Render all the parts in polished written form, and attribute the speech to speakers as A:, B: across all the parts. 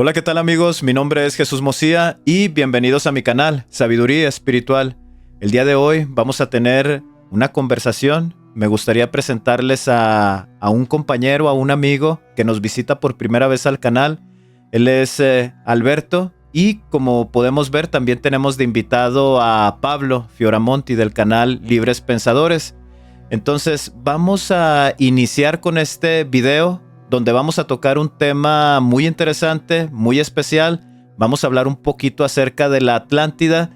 A: Hola, ¿qué tal amigos? Mi nombre es Jesús Mosía y bienvenidos a mi canal Sabiduría Espiritual. El día de hoy vamos a tener una conversación. Me gustaría presentarles a un compañero, a un amigo que nos visita por primera vez al canal. Él es Alberto y como podemos ver también tenemos de invitado a Pablo Fioramonti del canal Libres Pensadores. Entonces vamos a iniciar con este video donde vamos a tocar un tema muy interesante, muy especial. Vamos a hablar un poquito acerca de la Atlántida,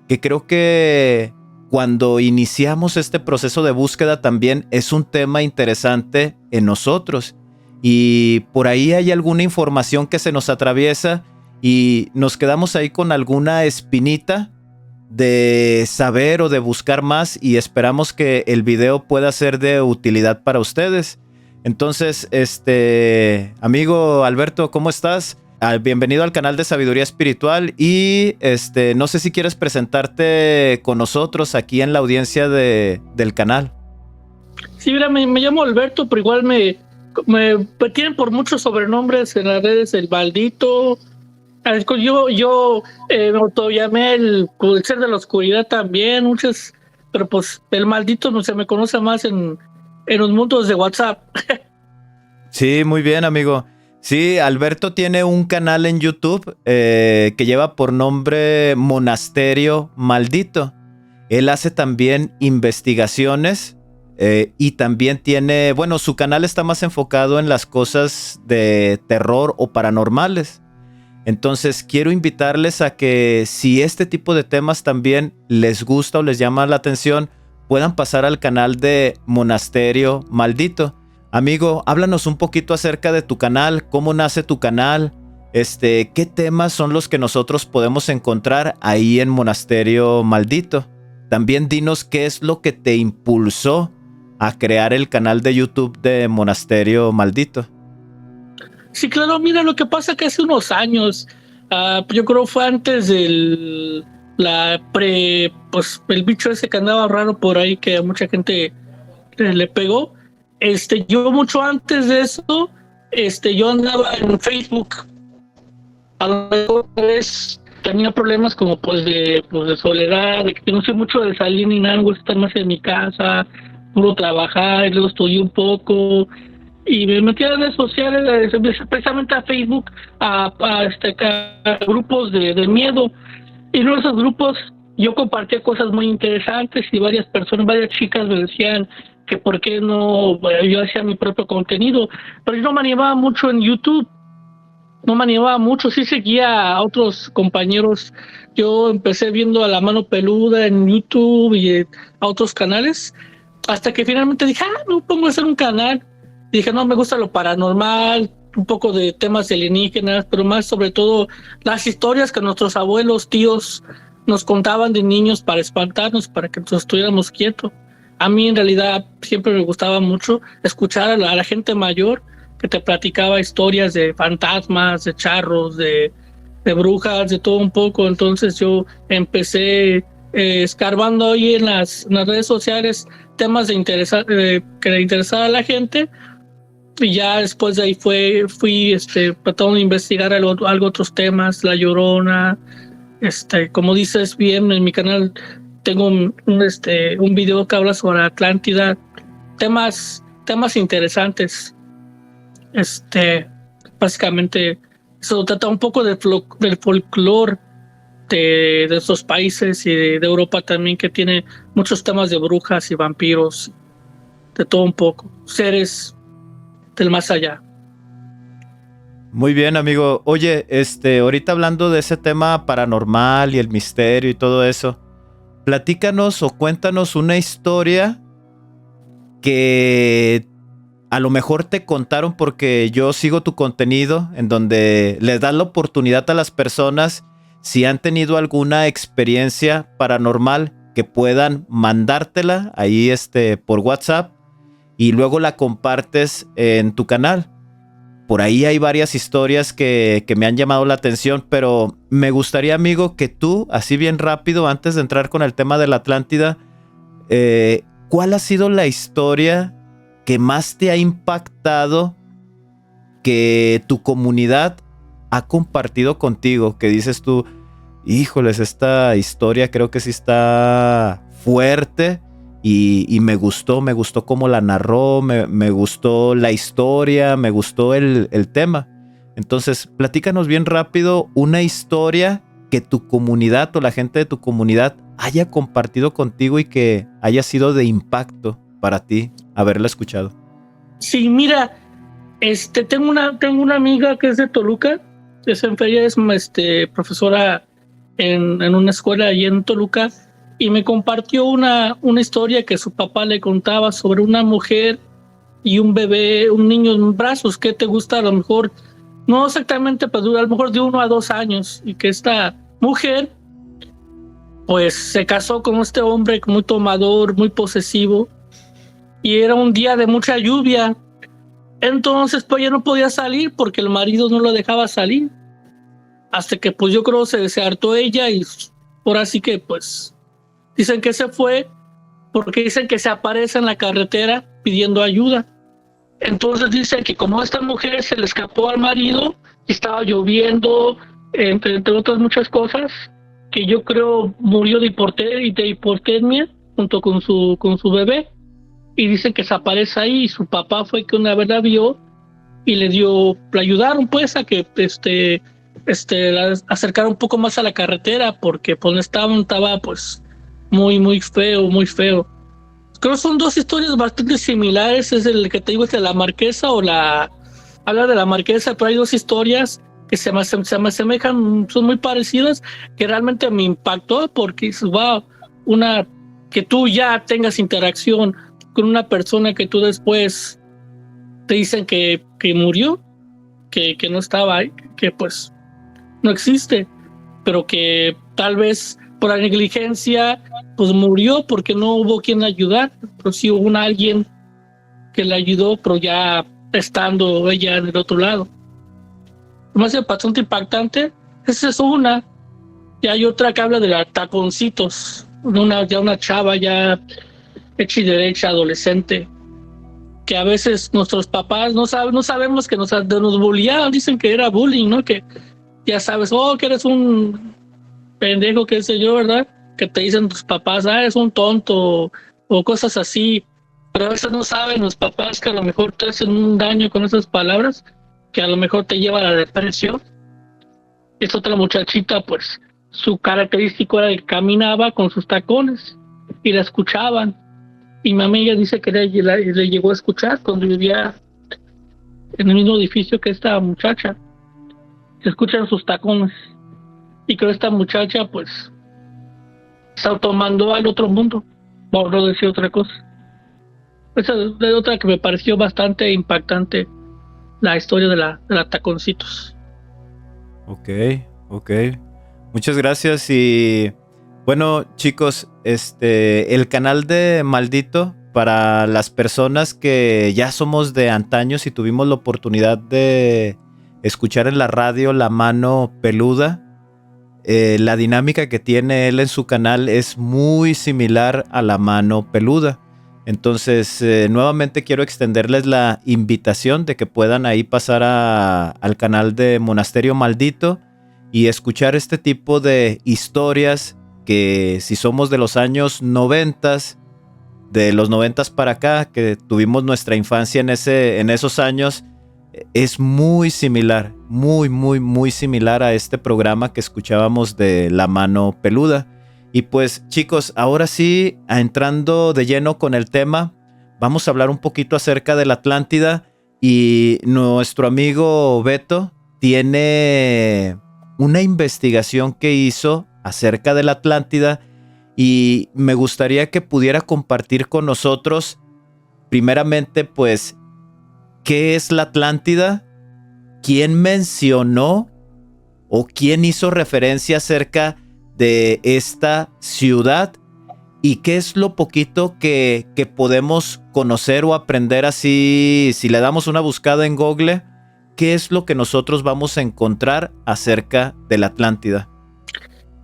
A: que creo que cuando iniciamos este proceso de búsqueda también es un tema interesante en nosotros. Y por ahí hay alguna información que se nos atraviesa y nos quedamos ahí con alguna espinita de saber o de buscar más y esperamos que el video pueda ser de utilidad para ustedes. Entonces, amigo Alberto, ¿cómo estás? Bienvenido al canal de Sabiduría Espiritual y no sé si quieres presentarte con nosotros aquí en la audiencia del canal.
B: Sí, mira, me llamo Alberto, pero igual me tienen por muchos sobrenombres en las redes, el maldito. Yo me autollamé el ser de la oscuridad también, muchas, pero pues el maldito no se me conoce más en los mundos de WhatsApp.
A: Sí, muy bien, amigo. Sí, Alberto tiene un canal en YouTube que lleva por nombre Monasterio Maldito. Él hace también investigaciones y también tiene, bueno, su canal está más enfocado en las cosas de terror o paranormales. Entonces quiero invitarles a que si este tipo de temas también les gusta o les llama la atención, puedan pasar al canal de Monasterio Maldito. Amigo, háblanos un poquito acerca de tu canal, cómo nace tu canal, qué temas son los que nosotros podemos encontrar ahí en Monasterio Maldito. También dinos qué es lo que te impulsó a crear el canal de YouTube de Monasterio Maldito.
B: Sí, claro, mira, lo que pasa que hace unos años, yo creo fue antes del pues el bicho ese que andaba raro por ahí que a mucha gente le pegó. Yo mucho antes de eso, yo andaba en Facebook. A lo mejor pues, tenía problemas como pues de soledad, de que no sé mucho de salir ni nada, me gusta estar más en mi casa, puro trabajar, y luego estudié un poco y me metí a redes sociales, precisamente a Facebook, a grupos de miedo. Y en uno de esos grupos yo compartía cosas muy interesantes y varias chicas me decían que por qué no, bueno, yo hacía mi propio contenido, pero yo no me animaba mucho en YouTube, no me animaba mucho, sí seguía a otros compañeros. Yo empecé viendo a La Mano Peluda en YouTube y a otros canales, hasta que finalmente dije, me pongo a hacer un canal. Dije, no, me gusta lo paranormal, un poco de temas alienígenas, pero más sobre todo las historias que nuestros abuelos, tíos nos contaban de niños para espantarnos, para que nos estuviéramos quietos. A mí en realidad siempre me gustaba mucho escuchar a la gente mayor que te platicaba historias de fantasmas, de charros, de brujas, de todo un poco. Entonces yo empecé escarbando ahí en las redes sociales temas que le interesaba a la gente, y ya después de ahí fui tratando de investigar algo otros temas, La Llorona. Como dices bien, en mi canal tengo un video que habla sobre Atlántida, temas interesantes. Básicamente eso trata un poco del folclore de esos países y de Europa también, que tiene muchos temas de brujas y vampiros, de todo un poco, seres del más allá.
A: Muy bien, amigo. Oye, ahorita hablando de ese tema paranormal y el misterio y todo eso, platícanos o cuéntanos una historia que a lo mejor te contaron, porque yo sigo tu contenido en donde les das la oportunidad a las personas, si han tenido alguna experiencia paranormal, que puedan mandártela ahí por WhatsApp y luego la compartes en tu canal. Por ahí hay varias historias que me han llamado la atención, pero me gustaría, amigo, que tú, así bien rápido, antes de entrar con el tema de la Atlántida, ¿cuál ha sido la historia que más te ha impactado que tu comunidad ha compartido contigo que dices tú, híjoles, esta historia creo que sí está fuerte y me gustó cómo la narró, me gustó la historia, me gustó el tema? Entonces, platícanos bien rápido una historia que tu comunidad o la gente de tu comunidad haya compartido contigo y que haya sido de impacto para ti haberla escuchado.
B: Sí, mira, tengo una amiga que es de Toluca, es profesora en una escuela allí en Toluca, y me compartió una historia que su papá le contaba sobre una mujer y un bebé, un niño en brazos. ¿Qué te gusta? A lo mejor, no exactamente, pero a lo mejor de 1 a 2 años, y que esta mujer pues se casó con este hombre muy tomador, muy posesivo, y era un día de mucha lluvia. Entonces pues ella no podía salir porque el marido no lo dejaba salir, hasta que pues yo creo se hartó ella, y ahora sí que pues dicen que se fue porque dicen que se aparece en la carretera pidiendo ayuda. Entonces dicen que como esta mujer se le escapó al marido y estaba lloviendo, entre otras muchas cosas, que yo creo murió de hipotermia junto con su bebé, y dicen que se aparece ahí, y su papá fue que una vez la vio y la ayudaron pues a que la acercara un poco más a la carretera, porque pues estaba pues muy feo, muy feo. Creo que son dos historias bastante similares. Es el que te digo, es de la marquesa, habla de la marquesa, pero hay dos historias que se me asemejan, son muy parecidas, que realmente me impactó, porque wow, que tú ya tengas interacción con una persona que tú después te dicen que murió, que no estaba ahí, que pues no existe, pero que tal vez por la negligencia pues murió porque no hubo quien ayudar, pero sí hubo alguien que le ayudó, pero ya estando ella en el otro lado. Me hace bastante impactante. Esa es una. Y hay otra que habla de los taconcitos, una chava ya hecha y derecha, adolescente, que a veces nuestros papás no sabemos que nos bulliaban, dicen que era bullying, ¿no? Que ya sabes, que eres un pendejo, qué sé yo, ¿verdad? Que te dicen tus papás, es un tonto, o cosas así. Pero a veces no saben los papás que a lo mejor te hacen un daño con esas palabras, que a lo mejor te lleva a la depresión. Esta otra muchachita, pues, su característico era que caminaba con sus tacones y la escuchaban. Y mi amiga dice que le llegó a escuchar cuando vivía en el mismo edificio que esta muchacha. Se escuchan sus tacones. Y creo que esta muchacha, pues, se automandó al otro mundo, por no decir otra cosa. Esa es otra que me pareció bastante impactante, la historia de la taconcitos.
A: Ok. Muchas gracias. Y bueno, chicos, el canal de Maldito, para las personas que ya somos de antaños y tuvimos la oportunidad de escuchar en la radio La Mano Peluda, la dinámica que tiene él en su canal es muy similar a La Mano Peluda. Entonces, nuevamente quiero extenderles la invitación de que puedan ahí pasar al canal de Monasterio Maldito y escuchar este tipo de historias que, si somos de los años 90, de los 90 para acá, que tuvimos nuestra infancia en esos años, es muy similar, muy similar a este programa que escuchábamos de La Mano Peluda. Y pues, chicos, ahora sí, entrando de lleno con el tema, vamos a hablar un poquito acerca de la Atlántida. Y nuestro amigo Beto tiene una investigación que hizo acerca de la Atlántida, y me gustaría que pudiera compartir con nosotros, primeramente, pues, ¿qué es la Atlántida? ¿Quién mencionó o quién hizo referencia acerca de esta ciudad? ¿Y qué es lo poquito que podemos conocer o aprender así, si le damos una buscada en Google? ¿Qué es lo que nosotros vamos a encontrar acerca de la Atlántida?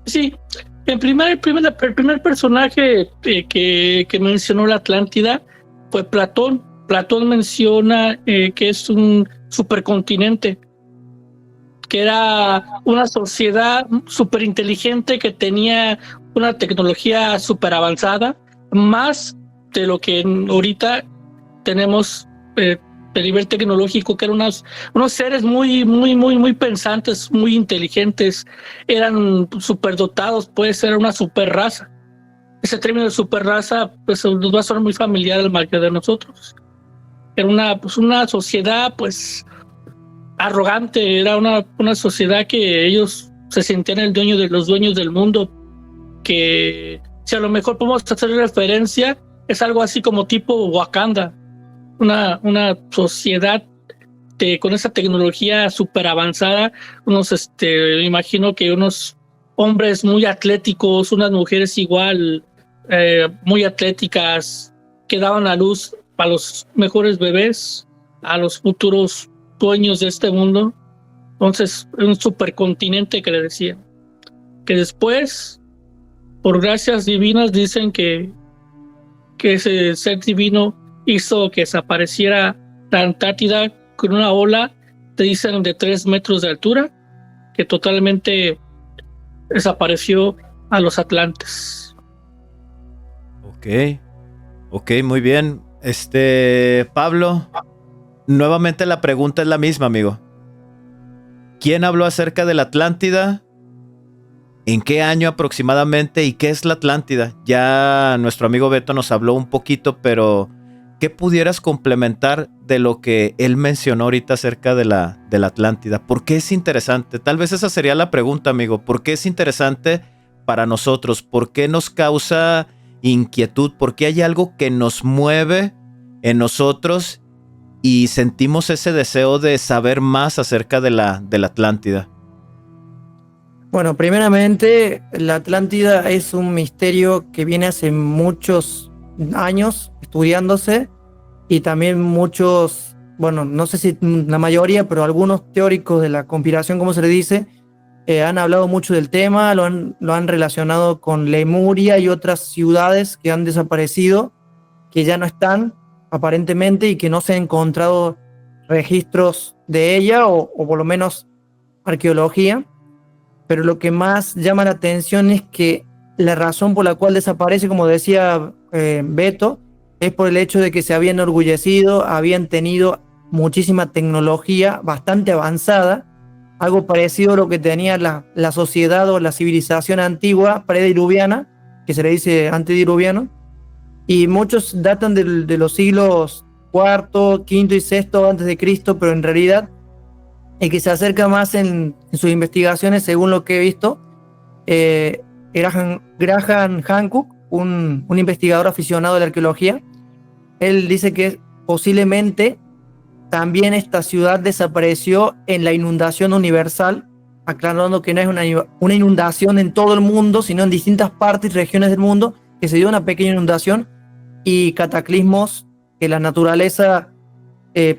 B: Sí, el primer personaje que mencionó la Atlántida fue Platón. Platón menciona que es un supercontinente que era una sociedad súper inteligente que tenía una tecnología súper avanzada, más de lo que ahorita tenemos de nivel tecnológico, que eran unos seres muy pensantes, muy inteligentes, eran superdotados, puede ser una super raza. Ese término de super raza pues nos va a sonar muy familiar al mayoría de nosotros. Era una sociedad pues arrogante, era una sociedad que ellos se sentían los dueños del mundo, que si a lo mejor podemos hacer referencia, es algo así como tipo Wakanda, una sociedad con esa tecnología súper avanzada, imagino que unos hombres muy atléticos, unas mujeres igual, muy atléticas, que daban a luz a los mejores bebés, a los futuros dueños de este mundo. Entonces, un supercontinente que le decían. Que después, por gracias divinas, dicen que ese ser divino hizo que desapareciera la Antártida con una ola, te dicen, de 3 metros de altura, que totalmente desapareció a los Atlantes.
A: Ok, muy bien. Pablo, nuevamente la pregunta es la misma, amigo. ¿Quién habló acerca de la Atlántida? ¿En qué año aproximadamente? ¿Y qué es la Atlántida? Ya nuestro amigo Beto nos habló un poquito, pero ¿qué pudieras complementar de lo que él mencionó ahorita acerca de la Atlántida? ¿Por qué es interesante? Tal vez esa sería la pregunta, amigo. ¿Por qué es interesante para nosotros? ¿Por qué nos causa inquietud? ¿Por qué hay algo que nos mueve en nosotros y sentimos ese deseo de saber más acerca de la Atlántida?
C: Bueno, primeramente, la Atlántida es un misterio que viene hace muchos años estudiándose, y también muchos, bueno, no sé si la mayoría, pero algunos teóricos de la conspiración, como se le dice, han hablado mucho del tema, lo han relacionado con Lemuria y otras ciudades que han desaparecido, que ya no están aparentemente, y que no se han encontrado registros de ella, o por lo menos arqueología. Pero lo que más llama la atención es que la razón por la cual desaparece, como decía Beto, es por el hecho de que se habían enorgullecido, habían tenido muchísima tecnología bastante avanzada, algo parecido a lo que tenía la sociedad o la civilización antigua prediluviana, que se le dice antediluviano, y muchos datan de los siglos IV, V y VI antes de Cristo, pero en realidad el que se acerca más en sus investigaciones, según lo que he visto, Graham Hancock, un investigador aficionado de la arqueología. Él dice que posiblemente también esta ciudad desapareció en la inundación universal, aclarando que no es una inundación en todo el mundo, sino en distintas partes y regiones del mundo, que se dio una pequeña inundación y cataclismos que la naturaleza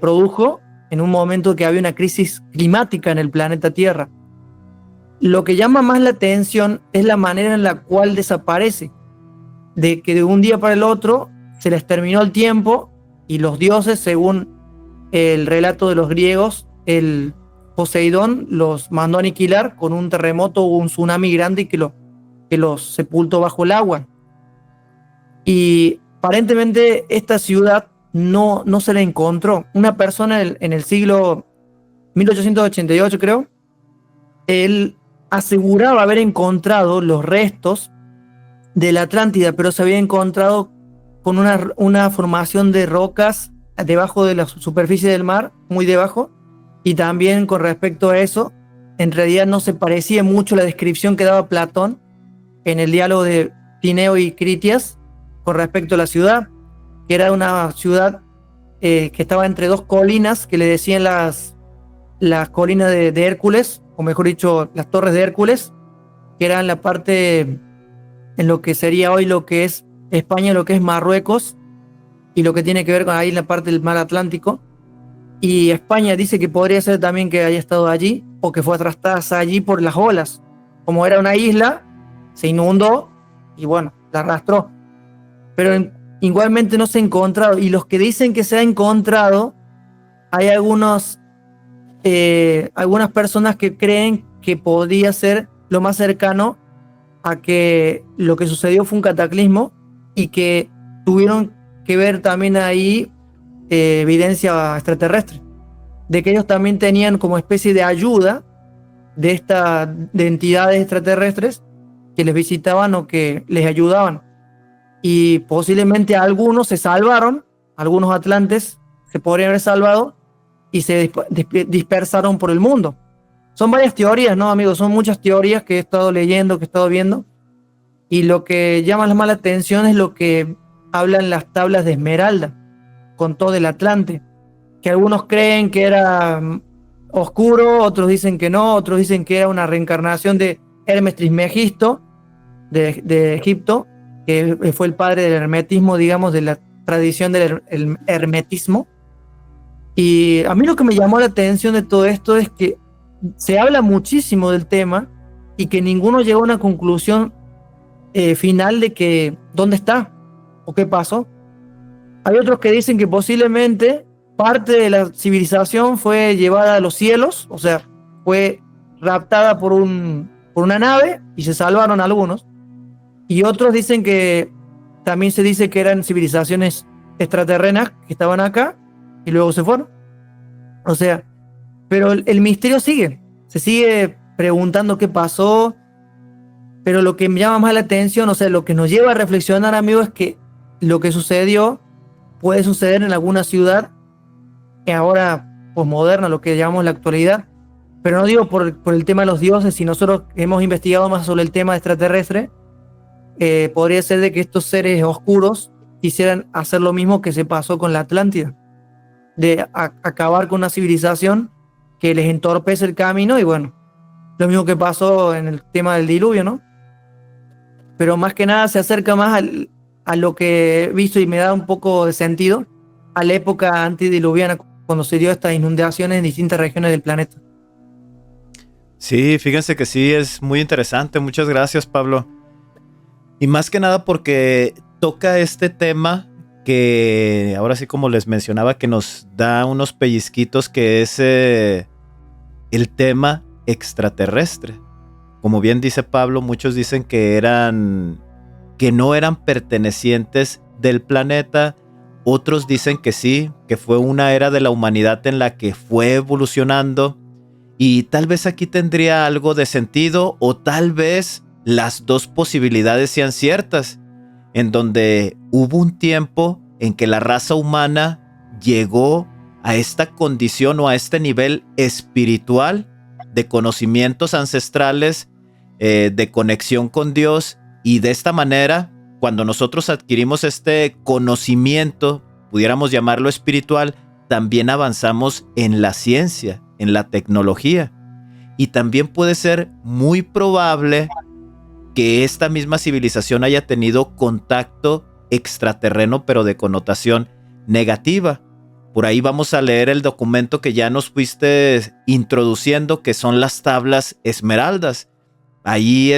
C: produjo en un momento que había una crisis climática en el planeta Tierra. Lo que llama más la atención es la manera en la cual desaparece, de que de un día para el otro se les terminó el tiempo, y los dioses, según el relato de los griegos, el Poseidón los mandó a aniquilar con un terremoto o un tsunami grande que los sepultó bajo el agua. Y aparentemente esta ciudad no se la encontró. Una persona en el siglo 1888, creo, él aseguraba haber encontrado los restos de la Atlántida, pero se había encontrado con una formación de rocas debajo de la superficie del mar, muy debajo, y también con respecto a eso, en realidad no se parecía mucho la descripción que daba Platón en el diálogo de Tineo y Critias con respecto a la ciudad, que era una ciudad que estaba entre dos colinas que le decían las colinas de Hércules, o mejor dicho, las torres de Hércules, que eran la parte en lo que sería hoy lo que es España, lo que es Marruecos, y lo que tiene que ver con ahí la parte del mar Atlántico. Y España dice que podría ser también que haya estado allí, o que fue arrastrada allí por las olas. Como era una isla, se inundó y bueno, la arrastró. Pero igualmente no se ha encontrado, y los que dicen que se ha encontrado, hay algunos algunas personas que creen que podría ser lo más cercano a que lo que sucedió fue un cataclismo y que tuvieron que ver también ahí evidencia extraterrestre, de que ellos también tenían como especie de ayuda de entidades extraterrestres que les visitaban o que les ayudaban. Y posiblemente algunos se salvaron, algunos atlantes se podrían haber salvado y se dispersaron por el mundo. Son varias teorías, ¿no, amigos? Son muchas teorías que he estado leyendo, que he estado viendo. Y lo que llama más la atención es lo que hablan las tablas de Esmeralda, con todo el Atlante, que algunos creen que era oscuro, otros dicen que no, otros dicen que era una reencarnación de Hermes Trismegisto, de Egipto, que fue el padre del hermetismo, digamos, de la tradición del hermetismo. Y a mí lo que me llamó la atención de todo esto es que se habla muchísimo del tema y que ninguno llegó a una conclusión final de que dónde está o qué pasó. Hay otros que dicen que posiblemente parte de la civilización fue llevada a los cielos, o sea, fue raptada por una nave y se salvaron algunos. Y otros dicen que también se dice que eran civilizaciones extraterrenas que estaban acá y luego se fueron. O sea, pero el misterio sigue. Se sigue preguntando qué pasó. Pero lo que me llama más la atención, o sea, lo que nos lleva a reflexionar, amigos, es que lo que sucedió puede suceder en alguna ciudad que ahora posmoderna, lo que llamamos la actualidad. Pero no digo por el tema de los dioses, si nosotros hemos investigado más sobre el tema extraterrestre, podría ser de que estos seres oscuros quisieran hacer lo mismo que se pasó con la Atlántida, de acabar con una civilización que les entorpece el camino, y bueno, lo mismo que pasó en el tema del diluvio, ¿no? Pero más que nada se acerca más a lo que he visto y me da un poco de sentido a la época antidiluviana, cuando se dio estas inundaciones en distintas regiones del planeta.
A: Sí, fíjense que sí, es muy interesante. Muchas gracias, Pablo. Y más que nada porque toca este tema que ahora sí, como les mencionaba, que nos da unos pellizquitos, que es el tema extraterrestre. Como bien dice Pablo, muchos dicen que no eran pertenecientes del planeta. Otros dicen que sí, que fue una era de la humanidad en la que fue evolucionando. Y tal vez aquí tendría algo de sentido, o tal vez las dos posibilidades sean ciertas, en donde hubo un tiempo en que la raza humana llegó a esta condición o a este nivel espiritual de conocimientos ancestrales, de conexión con Dios, y de esta manera, cuando nosotros adquirimos este conocimiento, pudiéramos llamarlo espiritual, también avanzamos en la ciencia, en la tecnología. Y también puede ser muy probable que esta misma civilización haya tenido contacto extraterreno, pero de connotación negativa. Por ahí vamos a leer el documento que ya nos fuiste introduciendo, que son las tablas esmeraldas. Ahí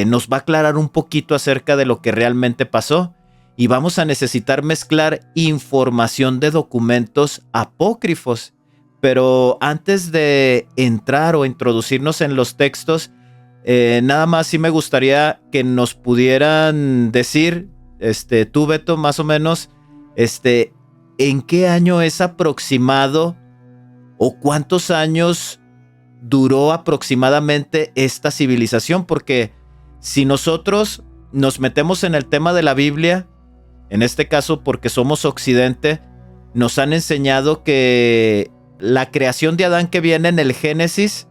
A: nos va a aclarar un poquito acerca de lo que realmente pasó. Y vamos a necesitar mezclar información de documentos apócrifos. Pero antes de entrar o introducirnos en los textos, nada más sí me gustaría que nos pudieran decir, tú, Beto, más o menos, ¿en qué año es aproximado o cuántos años duró aproximadamente esta civilización? Porque si nosotros nos metemos en el tema de la Biblia, en este caso porque somos Occidente, nos han enseñado que la creación de Adán, que viene en el Génesis,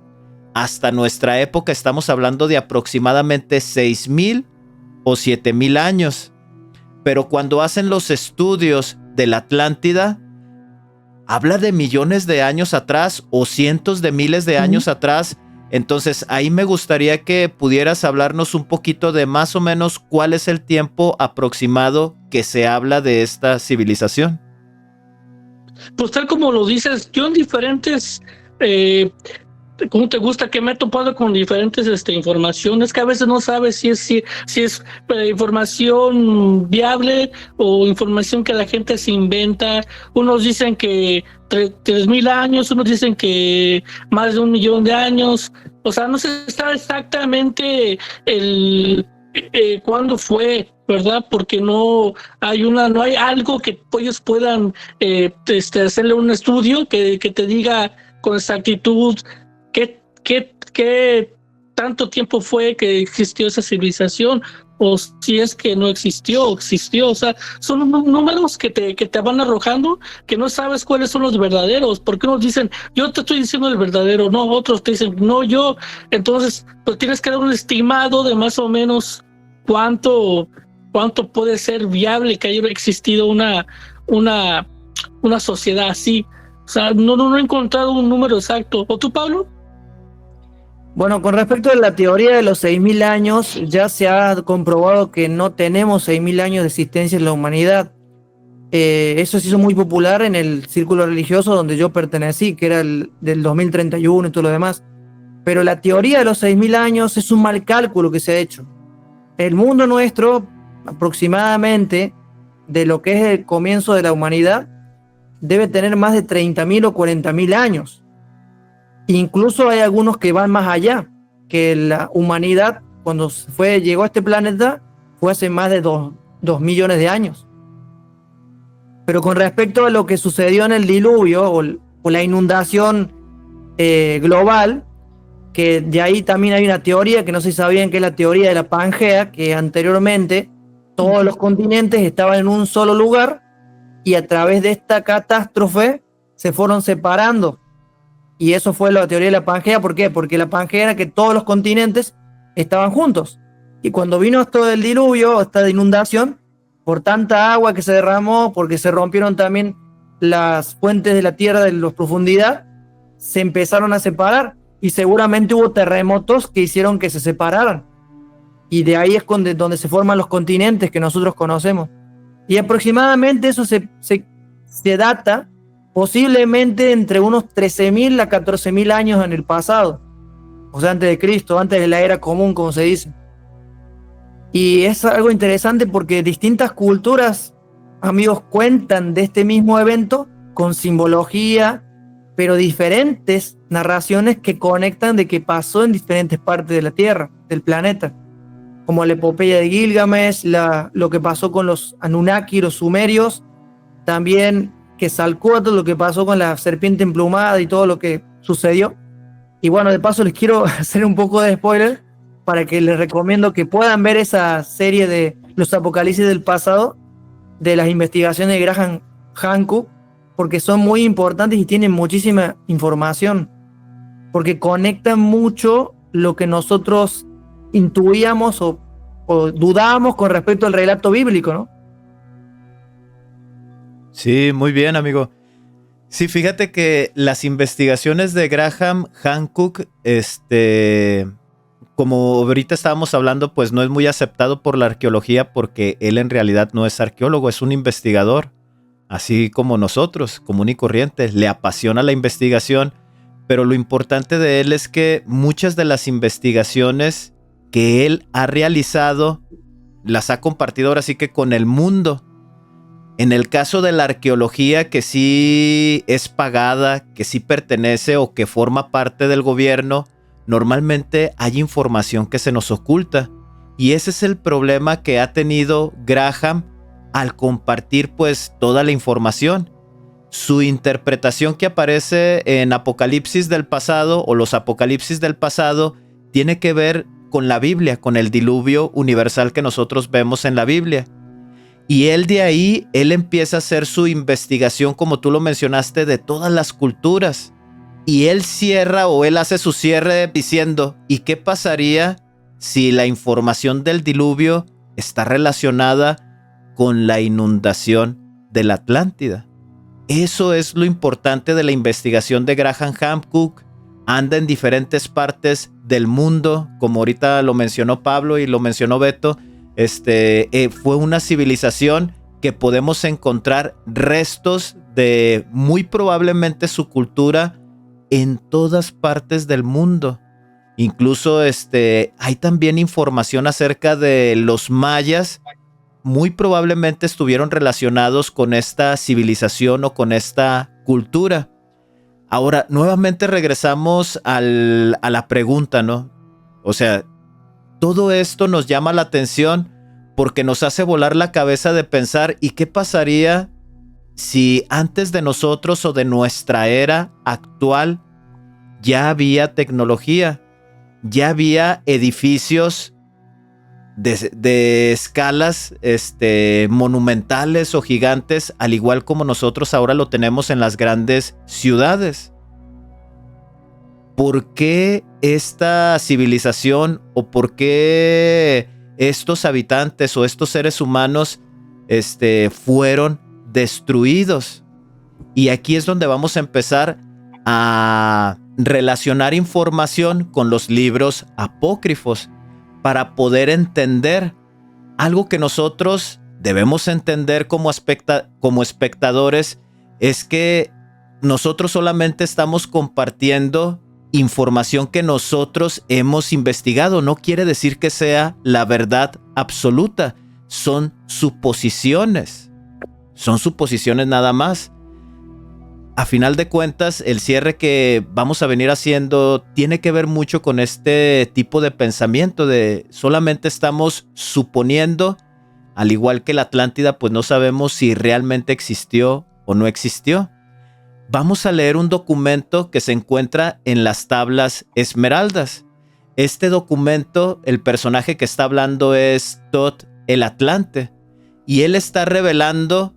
A: hasta nuestra época estamos hablando de aproximadamente 6,000 o 7,000 años. Pero cuando hacen los estudios de la Atlántida, habla de millones de años atrás o cientos de miles de años atrás. Entonces ahí me gustaría que pudieras hablarnos un poquito de más o menos cuál es el tiempo aproximado que se habla de esta civilización.
B: Pues tal como lo dices, yo en diferentes ¿cómo te gusta? Que me he topado con diferentes informaciones que a veces no sabes si es información viable o información que la gente se inventa. Unos dicen que 3,000 años, unos dicen que más de 1,000,000 de años. O sea, no se sabe exactamente cuándo fue, ¿verdad? Porque no hay algo que ellos puedan hacerle un estudio que te diga con exactitud qué tanto tiempo fue que existió esa civilización, o si es que no existió o existió. O sea, son números que te van arrojando, que no sabes cuáles son los verdaderos, porque unos dicen, yo te estoy diciendo el verdadero, no, otros te dicen, no, yo. Entonces, pues tienes que dar un estimado de más o menos cuánto puede ser viable que haya existido una sociedad así. O sea, no he encontrado un número exacto. ¿O tú, Pablo?
C: Bueno, con respecto a la teoría de los 6.000 años, ya se ha comprobado que no tenemos 6.000 años de existencia en la humanidad. Eso se hizo muy popular en el círculo religioso donde yo pertenecí, que era el del 2031 y todo lo demás. Pero la teoría de los 6.000 años es un mal cálculo que se ha hecho. El mundo nuestro, aproximadamente, de lo que es el comienzo de la humanidad, debe tener más de 30.000 o 40.000 años. Incluso hay algunos que van más allá, que la humanidad, cuando llegó a este planeta, fue hace más de 2 millones de años. Pero con respecto a lo que sucedió en el diluvio o la inundación global, que de ahí también hay una teoría que no sé si sabían, que es la teoría de la Pangea, que anteriormente todos los continentes estaban en un solo lugar y a través de esta catástrofe se fueron separando. Y eso fue la teoría de la Pangea. ¿Por qué? Porque la Pangea era que todos los continentes estaban juntos. Y cuando vino esto del diluvio, esta inundación, por tanta agua que se derramó, porque se rompieron también las fuentes de la tierra de la profundidad, se empezaron a separar. Y seguramente hubo terremotos que hicieron que se separaran. Y de ahí es donde se forman los continentes que nosotros conocemos. Y aproximadamente eso se data posiblemente entre unos 13.000 a 14.000 años en el pasado, o sea, antes de Cristo, antes de la era común, como se dice. Y es algo interesante porque distintas culturas, amigos, cuentan de este mismo evento con simbología, pero diferentes narraciones que conectan de que pasó en diferentes partes de la Tierra, del planeta, como la epopeya de Gilgamesh, lo que pasó con los Anunnaki, los sumerios, también Quetzalcóatl, lo que pasó con la serpiente emplumada y todo lo que sucedió. Y bueno, de paso les quiero hacer un poco de spoiler para que les recomiendo que puedan ver esa serie de los apocalipsis del pasado, de las investigaciones de Graham Hancock, porque son muy importantes y tienen muchísima información, porque conectan mucho lo que nosotros intuíamos o dudábamos con respecto al relato bíblico, ¿no?
A: Sí, muy bien, amigo. Sí, fíjate que las investigaciones de Graham Hancock, como ahorita estábamos hablando, pues no es muy aceptado por la arqueología porque él en realidad no es arqueólogo, es un investigador, así como nosotros, común y corriente. Le apasiona la investigación, pero lo importante de él es que muchas de las investigaciones que él ha realizado las ha compartido ahora sí que con el mundo. En el caso de la arqueología, que sí es pagada, que sí pertenece o que forma parte del gobierno, normalmente hay información que se nos oculta. Y ese es el problema que ha tenido Graham al compartir pues toda la información. Su interpretación que aparece en Apocalipsis del pasado o los Apocalipsis del pasado tiene que ver con la Biblia, con el diluvio universal que nosotros vemos en la Biblia. Y él de ahí, él empieza a hacer su investigación, como tú lo mencionaste, de todas las culturas. Y él cierra o él hace su cierre diciendo, ¿y qué pasaría si la información del diluvio está relacionada con la inundación de la Atlántida? Eso es lo importante de la investigación de Graham Hancock. Anda en diferentes partes del mundo, como ahorita lo mencionó Pablo y lo mencionó Beto. Fue una civilización que podemos encontrar restos de muy probablemente su cultura en todas partes del mundo. Incluso hay también información acerca de los mayas. Muy probablemente estuvieron relacionados con esta civilización o con esta cultura. Ahora, nuevamente regresamos a la pregunta, ¿no? O sea, todo esto nos llama la atención porque nos hace volar la cabeza de pensar, ¿y qué pasaría si antes de nosotros o de nuestra era actual ya había tecnología? Ya había edificios de escalas monumentales o gigantes, al igual como nosotros ahora lo tenemos en las grandes ciudades. ¿Por qué esta civilización o por qué estos habitantes o estos seres humanos fueron destruidos? Y aquí es donde vamos a empezar a relacionar información con los libros apócrifos para poder entender algo que nosotros debemos entender como espectadores, es que nosotros solamente estamos compartiendo información que nosotros hemos investigado. No quiere decir que sea la verdad absoluta, son suposiciones nada más. A final de cuentas, el cierre que vamos a venir haciendo tiene que ver mucho con este tipo de pensamiento de solamente estamos suponiendo, al igual que la Atlántida, pues no sabemos si realmente existió o no existió. Vamos a leer un documento que se encuentra en las tablas esmeraldas. Este documento, el personaje que está hablando es Thoth el Atlante, y él está revelando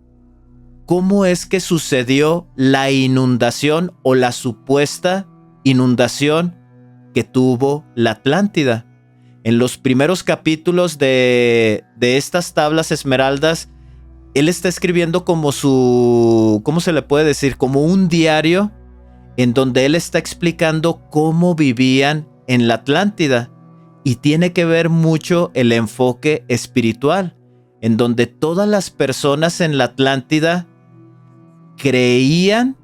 A: cómo es que sucedió la inundación o la supuesta inundación que tuvo la Atlántida. En los primeros capítulos de estas tablas esmeraldas, él está escribiendo como ¿cómo se le puede decir? Como un diario en donde él está explicando cómo vivían en la Atlántida. Y tiene que ver mucho el enfoque espiritual, en donde todas las personas en la Atlántida creían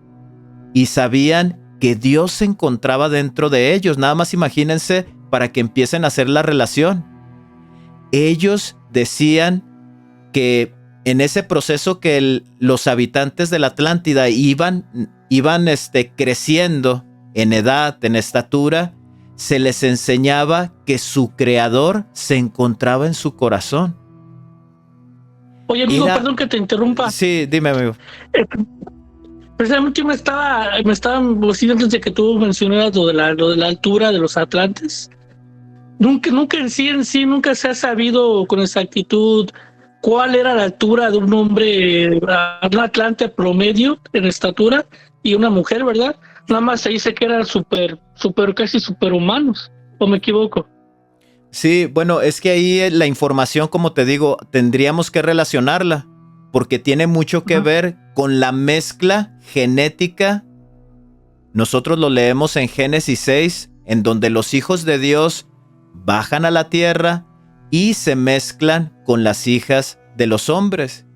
A: y sabían que Dios se encontraba dentro de ellos. Nada más imagínense para que empiecen a hacer la relación. Ellos decían que en ese proceso que los habitantes de la Atlántida iban creciendo en edad, en estatura, se les enseñaba que su creador se encontraba en su corazón.
B: Oye, amigo, perdón que te interrumpa.
A: Sí, dime, amigo.
B: Precisamente me estaba antes de que tú mencionaras lo de la altura de los atlantes. Nunca en sí, nunca se ha sabido con exactitud cuál era la altura de un hombre, un atlante promedio en estatura y una mujer, ¿verdad? Nada más se dice que eran casi superhumanos, ¿o me equivoco?
A: Sí, bueno, es que ahí la información, como te digo, tendríamos que relacionarla, porque tiene mucho que ver con la mezcla genética. Nosotros lo leemos en Génesis 6, en donde los hijos de Dios bajan a la tierra y se mezclan con las hijas de los hombres.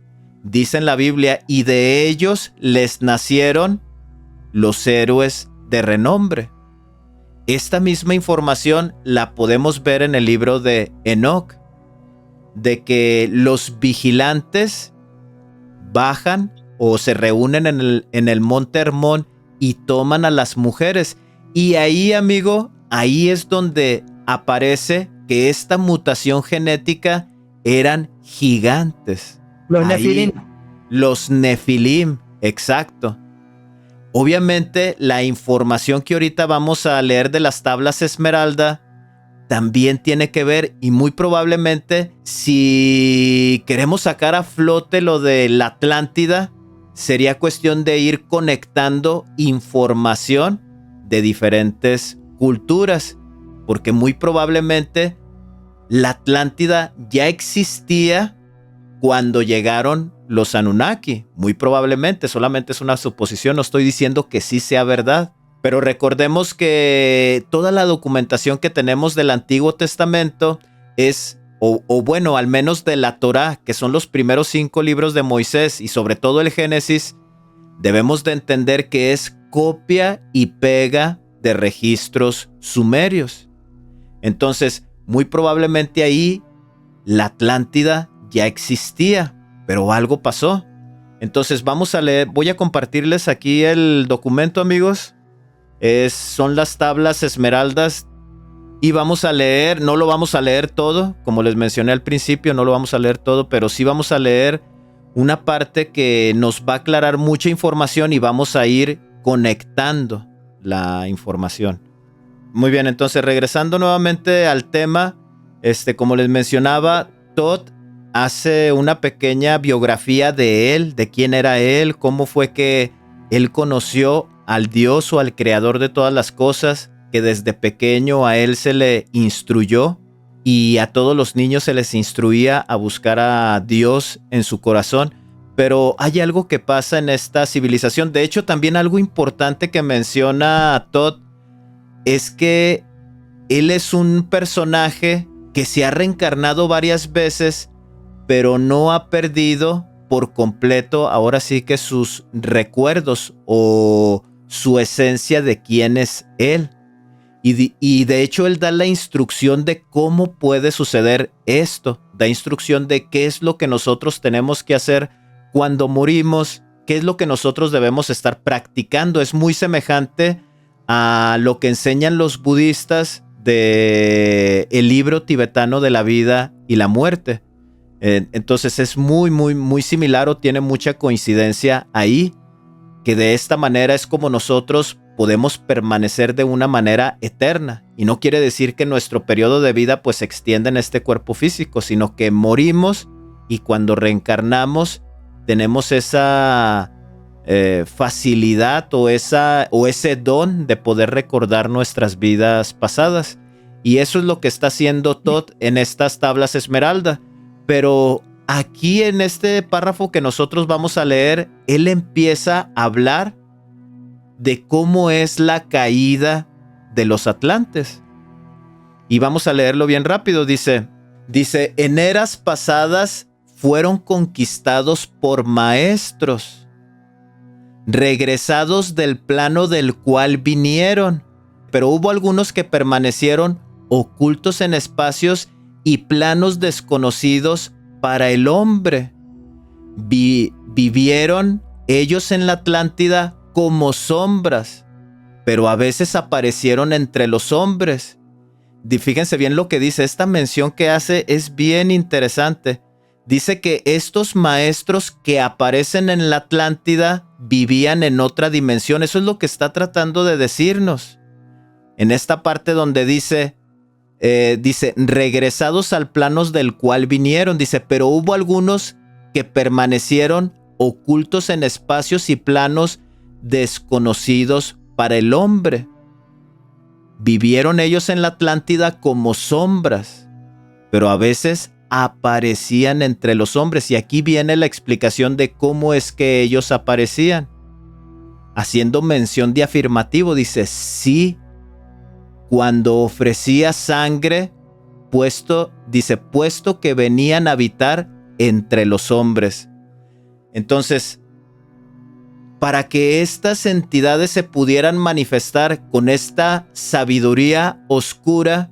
A: Dice en la Biblia, y de ellos les nacieron los héroes de renombre. Esta misma información la podemos ver en el libro de Enoc, de que los vigilantes bajan o se reúnen en el monte Hermón y toman a las mujeres. Y ahí, amigo, ahí es donde aparece que esta mutación genética eran gigantes.
C: Los Nefilim.
A: Los Nefilim, exacto. Obviamente, la información que ahorita vamos a leer de las tablas esmeralda también tiene que ver, y muy probablemente, si queremos sacar a flote lo de la Atlántida, sería cuestión de ir conectando información de diferentes culturas, porque muy probablemente la Atlántida ya existía cuando llegaron los Anunnaki. Muy probablemente, solamente es una suposición, no estoy diciendo que sí sea verdad. Pero recordemos que toda la documentación que tenemos del Antiguo Testamento es, o bueno, al menos de la Torá, que son los primeros 5 libros de Moisés y sobre todo el Génesis, debemos de entender que es copia y pega de registros sumerios. Entonces, muy probablemente ahí la Atlántida ya existía, pero algo pasó. Entonces vamos a leer, voy a compartirles aquí el documento, amigos. Son las tablas esmeraldas y vamos a leer, no lo vamos a leer todo, como les mencioné al principio, no lo vamos a leer todo, pero sí vamos a leer una parte que nos va a aclarar mucha información y vamos a ir conectando la información. Muy bien, entonces regresando nuevamente al tema, como les mencionaba, Todd hace una pequeña biografía de él, de quién era él, cómo fue que él conoció al Dios o al creador de todas las cosas, que desde pequeño a él se le instruyó y a todos los niños se les instruía a buscar a Dios en su corazón. Pero hay algo que pasa en esta civilización. De hecho, también algo importante que menciona Todd es que él es un personaje que se ha reencarnado varias veces, pero no ha perdido por completo ahora sí que sus recuerdos o su esencia de quién es él. Y de hecho él da la instrucción de cómo puede suceder esto, da instrucción de qué es lo que nosotros tenemos que hacer cuando morimos, qué es lo que nosotros debemos estar practicando. Es muy semejante a lo que enseñan los budistas de el libro tibetano de la vida y la muerte. Entonces es muy, muy, muy similar o tiene mucha coincidencia ahí, que de esta manera es como nosotros podemos permanecer de una manera eterna. Y no quiere decir que nuestro periodo de vida pues se extienda en este cuerpo físico, sino que morimos y cuando reencarnamos tenemos esa facilidad o ese don de poder recordar nuestras vidas pasadas. Y eso es lo que está haciendo Todd en estas tablas esmeralda. Pero aquí en este párrafo que nosotros vamos a leer, él empieza a hablar de cómo es la caída de los atlantes. Y vamos a leerlo bien rápido. Dice, en eras pasadas fueron conquistados por maestros, regresados del plano del cual vinieron, pero hubo algunos que permanecieron ocultos en espacios y planos desconocidos para el hombre. Vivieron ellos en la Atlántida como sombras, pero a veces aparecieron entre los hombres. Fíjense bien lo que dice, esta mención que hace es bien interesante. Dice que estos maestros que aparecen en la Atlántida vivían en otra dimensión. Eso es lo que está tratando de decirnos. En esta parte donde dice, regresados al plano del cual vinieron. Dice, pero hubo algunos que permanecieron ocultos en espacios y planos desconocidos para el hombre. Vivieron ellos en la Atlántida como sombras, pero a veces aparecían entre los hombres. Y aquí viene la explicación de cómo es que ellos aparecían. Haciendo mención de afirmativo, dice, sí, cuando ofrecía sangre, puesto que venían a habitar entre los hombres. Entonces, para que estas entidades se pudieran manifestar con esta sabiduría oscura,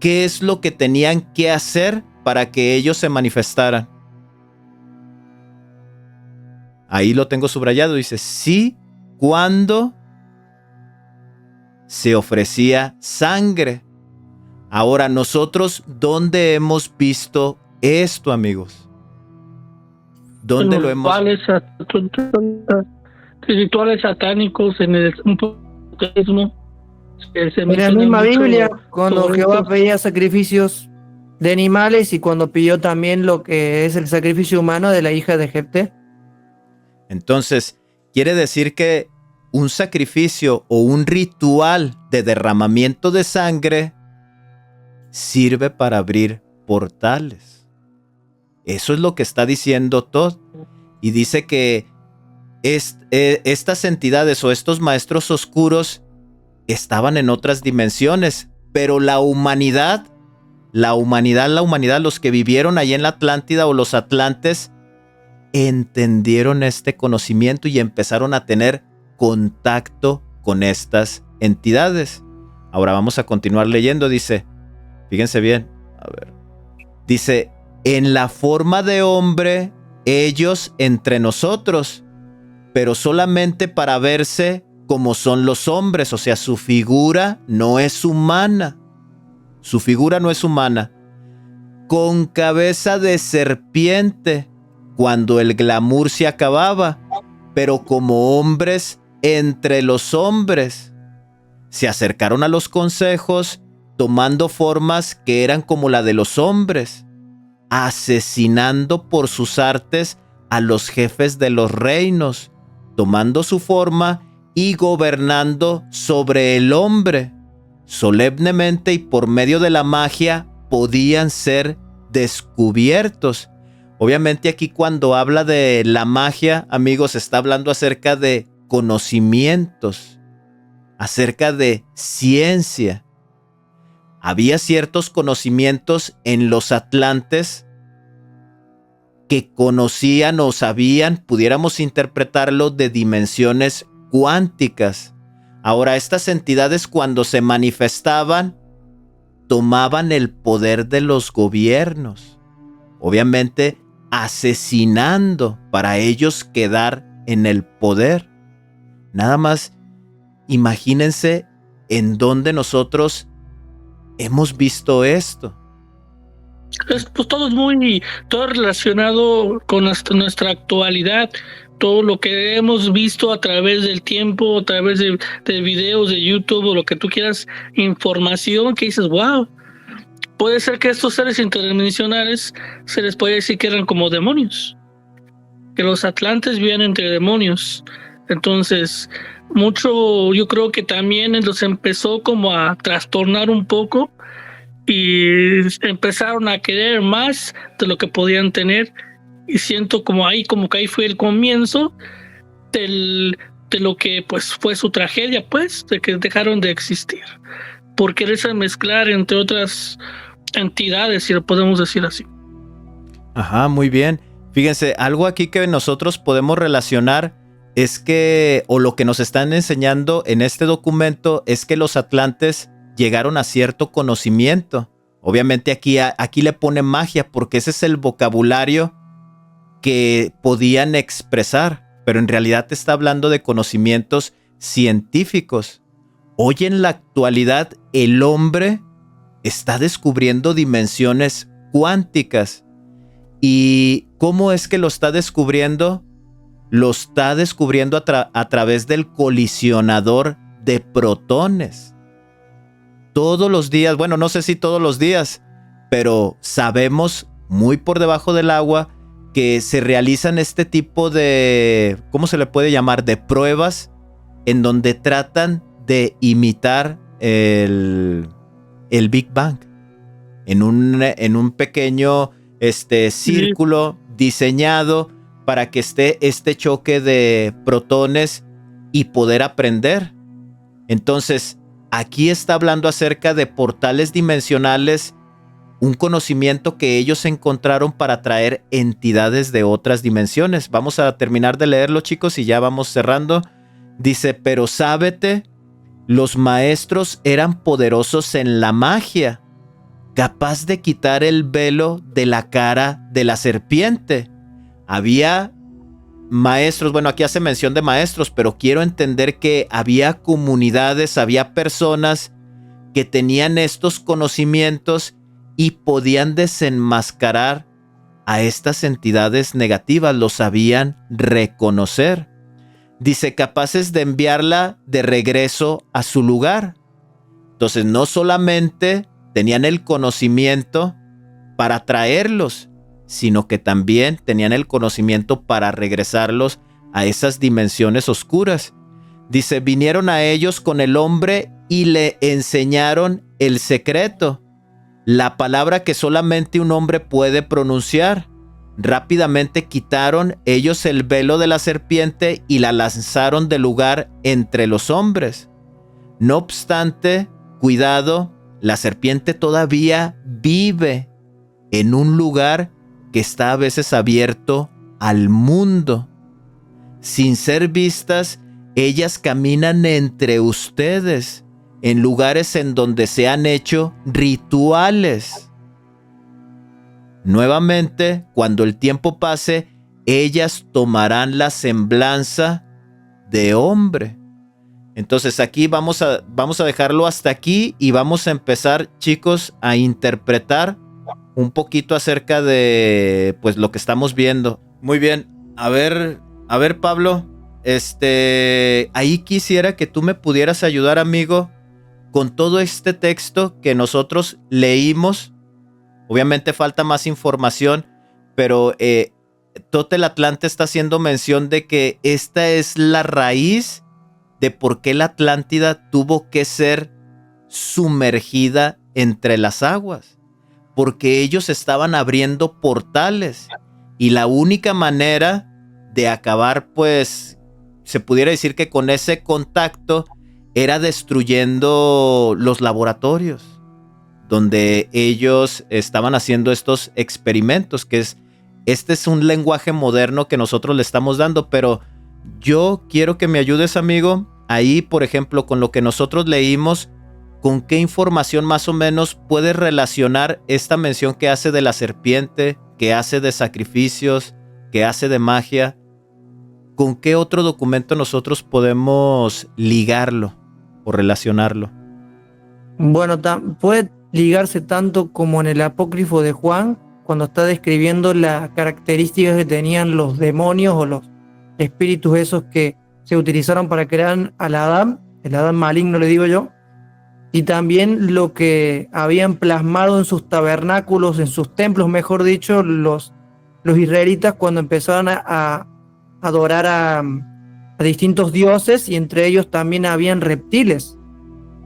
A: ¿qué es lo que tenían que hacer para que ellos se manifestaran? Ahí lo tengo subrayado, dice, sí, cuando se ofrecía sangre. Ahora, nosotros, ¿dónde hemos visto esto, amigos? ¿Dónde lo hemos visto?
B: Rituales satánicos en el budismo.
C: En la misma Biblia, cuando Jehová pedía sacrificios de animales y cuando pidió también lo que es el sacrificio humano de la hija de Jefté.
A: Entonces, quiere decir que un sacrificio o un ritual de derramamiento de sangre sirve para abrir portales. Eso es lo que está diciendo Todd. Y dice que estas entidades o estos maestros oscuros estaban en otras dimensiones, pero la humanidad, los que vivieron allí en la Atlántida o los atlantes, entendieron este conocimiento y empezaron a tener contacto con estas entidades. Ahora vamos a continuar leyendo, dice, fíjense bien, a ver, dice, en la forma de hombre, ellos entre nosotros, pero solamente para verse como son los hombres, o sea, su figura no es humana. Su figura no es humana. Con cabeza de serpiente, cuando el glamour se acababa, pero como hombres entre los hombres. Se acercaron a los consejos, tomando formas que eran como la de los hombres, asesinando por sus artes a los jefes de los reinos, tomando su forma y gobernando sobre el hombre. Solemnemente y por medio de la magia podían ser descubiertos. Obviamente aquí cuando habla de la magia, amigos, está hablando acerca de conocimientos, acerca de ciencia. Había ciertos conocimientos en los atlantes que conocían o sabían, pudiéramos interpretarlo, de dimensiones cuánticas. Ahora, estas entidades cuando se manifestaban, tomaban el poder de los gobiernos, obviamente asesinando para ellos quedar en el poder. Nada más imagínense en dónde nosotros hemos visto esto.
B: Pues todo relacionado con nuestra actualidad, todo lo que hemos visto a través del tiempo, a través de videos de YouTube o lo que tú quieras, información que dices, wow, puede ser que estos seres interdimensionales se les puede decir que eran como demonios, que los atlantes vivían entre demonios. Entonces, yo creo que también los empezó como a trastornar un poco y empezaron a querer más de lo que podían tener, y siento como que ahí fue el comienzo de lo que pues fue su tragedia, pues, de que dejaron de existir por quererse mezclar entre otras entidades, si lo podemos decir así.
A: Ajá, muy bien. Fíjense, algo aquí que nosotros podemos relacionar es que, o lo que nos están enseñando en este documento, es que los atlantes llegaron a cierto conocimiento. Obviamente aquí le pone magia porque ese es el vocabulario que podían expresar, pero en realidad te está hablando de conocimientos científicos. Hoy en la actualidad el hombre está descubriendo dimensiones cuánticas. ¿Y cómo es que lo está descubriendo? Lo está descubriendo a través del colisionador de protones. Todos los días, bueno, no sé si todos los días, pero sabemos muy por debajo del agua que se realizan este tipo de, ¿cómo se le puede llamar?, de pruebas en donde tratan de imitar el Big Bang en un pequeño círculo diseñado para que esté este choque de protones y poder aprender. Entonces, aquí está hablando acerca de portales dimensionales, un conocimiento que ellos encontraron para atraer entidades de otras dimensiones. Vamos a terminar de leerlo, chicos, y ya vamos cerrando. Dice, pero sábete, los maestros eran poderosos en la magia, capaz de quitar el velo de la cara de la serpiente. Había maestros, bueno, aquí hace mención de maestros, pero quiero entender que había comunidades, había personas que tenían estos conocimientos y podían desenmascarar a estas entidades negativas, lo sabían reconocer. Dice, capaces de enviarla de regreso a su lugar. Entonces, no solamente tenían el conocimiento para traerlos, sino que también tenían el conocimiento para regresarlos a esas dimensiones oscuras. Dice, vinieron a ellos con el hombre y le enseñaron el secreto, la palabra que solamente un hombre puede pronunciar. Rápidamente quitaron ellos el velo de la serpiente y la lanzaron del lugar entre los hombres. No obstante, cuidado, la serpiente todavía vive en un lugar que está a veces abierto al mundo. Sin ser vistas, ellas caminan entre ustedes en lugares en donde se han hecho rituales. Nuevamente, cuando el tiempo pase, ellas tomarán la semblanza de hombre. Entonces aquí vamos a dejarlo hasta aquí y vamos a empezar, chicos, a interpretar un poquito acerca de pues lo que estamos viendo. Muy bien, a ver Pablo, ahí quisiera que tú me pudieras ayudar, amigo, con todo este texto que nosotros leímos. Obviamente falta más información, pero Totel Atlante está haciendo mención de que esta es la raíz de por qué la Atlántida tuvo que ser sumergida entre las aguas, porque ellos estaban abriendo portales y la única manera de acabar, pues, se pudiera decir que con ese contacto era destruyendo los laboratorios donde ellos estaban haciendo estos experimentos, que este es un lenguaje moderno que nosotros le estamos dando, pero yo quiero que me ayudes, amigo, ahí, por ejemplo, con lo que nosotros leímos, ¿con qué información más o menos puedes relacionar esta mención que hace de la serpiente, que hace de sacrificios, que hace de magia? ¿Con qué otro documento nosotros podemos ligarlo o relacionarlo?
C: Bueno, puede ligarse tanto como en el apócrifo de Juan, cuando está describiendo las características que tenían los demonios o los espíritus esos que se utilizaron para crear al Adán, el Adán maligno le digo yo, y también lo que habían plasmado en sus tabernáculos, en sus templos, mejor dicho, los israelitas cuando empezaron a adorar a distintos dioses, y entre ellos también habían reptiles.